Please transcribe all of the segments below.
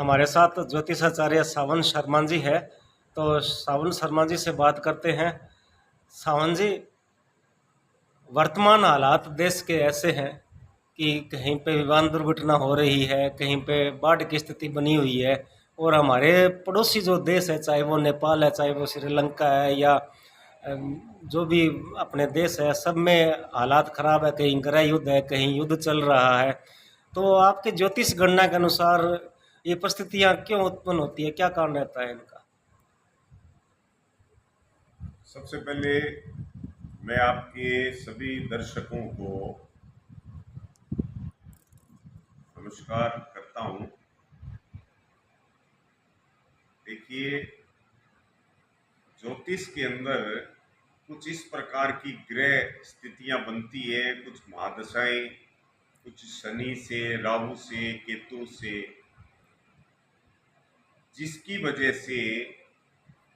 हमारे साथ ज्योतिषाचार्य सावन शर्मा जी है। तो सावन शर्मा जी से बात करते हैं। सावन जी, वर्तमान हालात देश के ऐसे हैं कि कहीं पे विमान दुर्घटना हो रही है, कहीं पे बाढ़ की स्थिति बनी हुई है, और हमारे पड़ोसी जो देश है, चाहे वो नेपाल है, चाहे वो श्रीलंका है, या जो भी अपने देश है, सब में हालात खराब है। कहीं गृह युद्ध है, कहीं युद्ध चल रहा है। तो आपके ज्योतिष गणना के अनुसार ये परिस्थितियां क्यों उत्पन्न होती है, क्या कारण रहता है इनका? सबसे पहले मैं आपके सभी दर्शकों को नमस्कार करता हूं। देखिए, ज्योतिष के अंदर कुछ इस प्रकार की ग्रह स्थितियां बनती है, कुछ महादशाएं, कुछ शनि से, राहु से, केतु से, जिसकी वजह से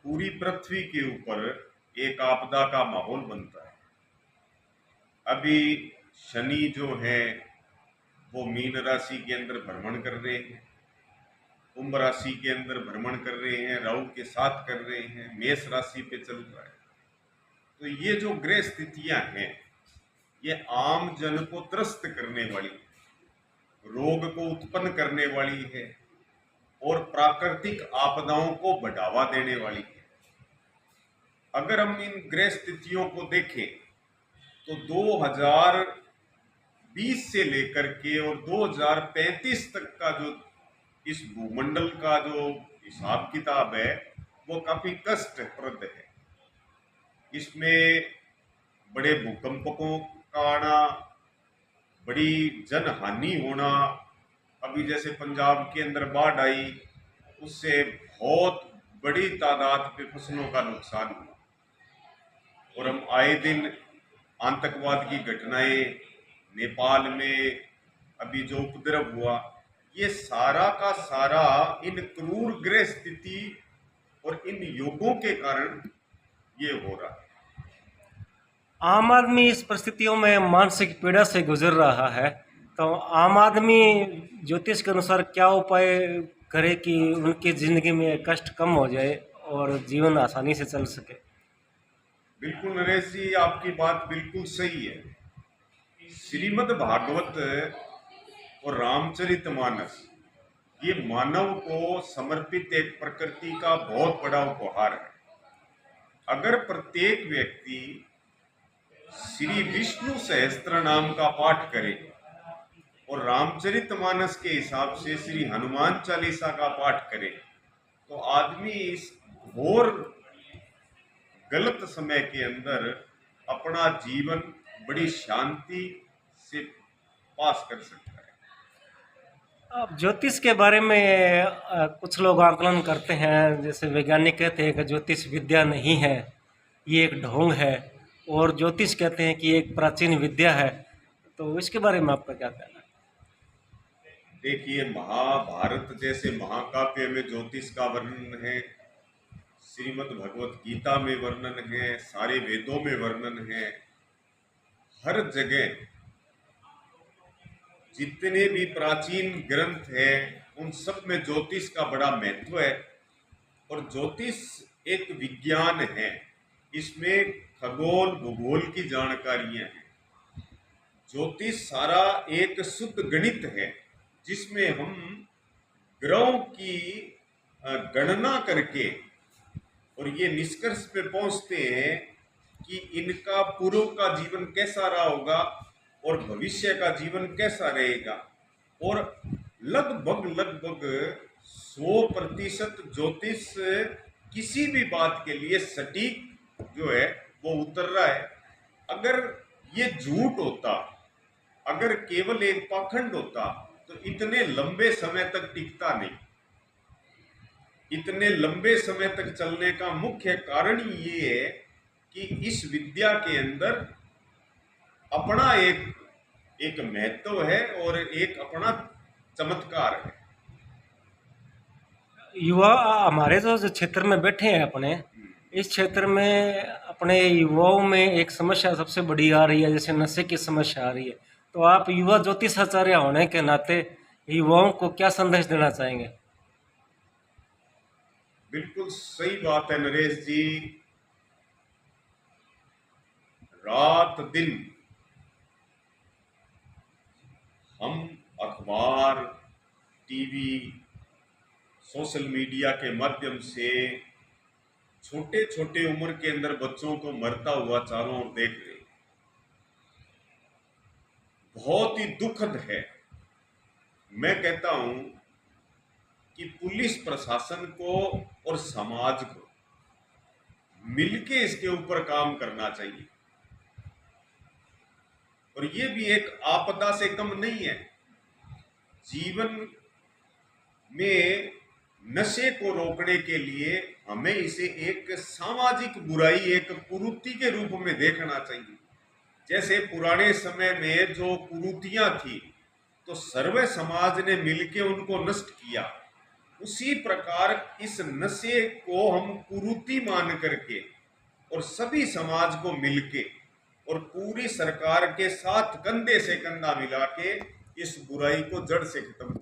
पूरी पृथ्वी के ऊपर एक आपदा का माहौल बनता है। अभी शनि जो है वो मीन राशि के अंदर भ्रमण कर रहे हैं, कुंभ राशि के अंदर भ्रमण कर रहे हैं, राहु के साथ कर रहे हैं, मेष राशि पे चल रहा है। तो ये जो ग्रह स्थितियां हैं, ये आम जन को त्रस्त करने वाली, रोग को उत्पन्न करने वाली है और प्राकृतिक आपदाओं को बढ़ावा देने वाली है। अगर हम इन ग्रह स्थितियों को देखें तो 2020 से लेकर के और 2035 तक का जो इस भूमंडल का जो हिसाब किताब है वो काफी कष्टप्रद है। इसमें बड़े भूकंपों का आना, बड़ी जनहानि होना, अभी जैसे पंजाब के अंदर बाढ़ आई, उससे बहुत बड़ी तादाद पे फसलों का नुकसान हुआ। और हम आए दिन आतंकवाद की घटनाएं, नेपाल में अभी जो उपद्रव हुआ, ये सारा का सारा इन क्रूर ग्रह स्थिति और इन योगों के कारण ये हो रहा है। आम आदमी इस परिस्थितियों में मानसिक पीड़ा से गुजर रहा है। तो आम आदमी ज्योतिष के अनुसार क्या उपाय करे कि उनकी जिंदगी में कष्ट कम हो जाए और जीवन आसानी से चल सके? बिल्कुल नरेश जी, आपकी बात बिल्कुल सही है। श्रीमद् भागवत और रामचरितमानस ये मानव को समर्पित एक प्रकृति का बहुत बड़ा उपहार है। अगर प्रत्येक व्यक्ति श्री विष्णु सहस्त्र नाम का पाठ करे और रामचरितमानस के हिसाब से श्री हनुमान चालीसा का पाठ करे, तो आदमी इस घोर गलत समय के अंदर अपना जीवन बड़ी शांति से पास कर सकता है। अब ज्योतिष के बारे में कुछ लोग आकलन करते हैं, जैसे वैज्ञानिक कहते हैं कि ज्योतिष विद्या नहीं है, ये एक ढोंग है, और ज्योतिष कहते हैं कि ये एक प्राचीन विद्या है। तो इसके बारे में आपका क्या कहना है? देखिए, महाभारत जैसे महाकाव्य में ज्योतिष का वर्णन है, श्रीमद् भगवत गीता में वर्णन है, सारे वेदों में वर्णन है। हर जगह जितने भी प्राचीन ग्रंथ हैं उन सब में ज्योतिष का बड़ा महत्व है। और ज्योतिष एक विज्ञान है, इसमें खगोल भूगोल की जानकारियां हैं। ज्योतिष सारा एक शुद्ध गणित है, जिसमें हम ग्रहों की गणना करके और ये निष्कर्ष पे पहुंचते हैं कि इनका पूर्व का जीवन कैसा रहा होगा और भविष्य का जीवन कैसा रहेगा। और लगभग 100% ज्योतिष किसी भी बात के लिए सटीक जो है वो उतर रहा है। अगर ये झूठ होता, अगर केवल एक पाखंड होता, तो इतने लंबे समय तक टिकता नहीं। इतने लंबे समय तक चलने का मुख्य कारण ये है कि इस विद्या के अंदर अपना एक महत्व है और एक अपना चमत्कार है। युवा हमारे जो क्षेत्र में बैठे हैं अपने, इस क्षेत्र में अपने युवाओं में एक समस्या सबसे बड़ी आ रही है, जैसे नशे की समस्या आ रही है। तो आप युवा ज्योतिषाचार्य होने के नाते युवाओं को क्या संदेश देना चाहेंगे? बिल्कुल सही बात है नरेश जी। रात दिन हम अखबार, टीवी, सोशल मीडिया के माध्यम से छोटे छोटे उम्र के अंदर बच्चों को मरता हुआ चारों ओर देख रहे हैं। बहुत ही दुखद है। मैं कहता हूं कि पुलिस प्रशासन को और समाज को मिलके इसके ऊपर काम करना चाहिए। और ये भी एक आपदा से कम नहीं है। जीवन में नशे को रोकने के लिए हमें इसे एक सामाजिक बुराई, एक कुरीति के रूप में देखना चाहिए। जैसे पुराने समय में जो कुरीतियां थी तो सर्वे समाज ने मिलके उनको नष्ट किया, उसी प्रकार इस नशे को हम कुरीति मान करके और सभी समाज को मिलके और पूरी सरकार के साथ कंधे से कंधा मिला के इस बुराई को जड़ से खत्म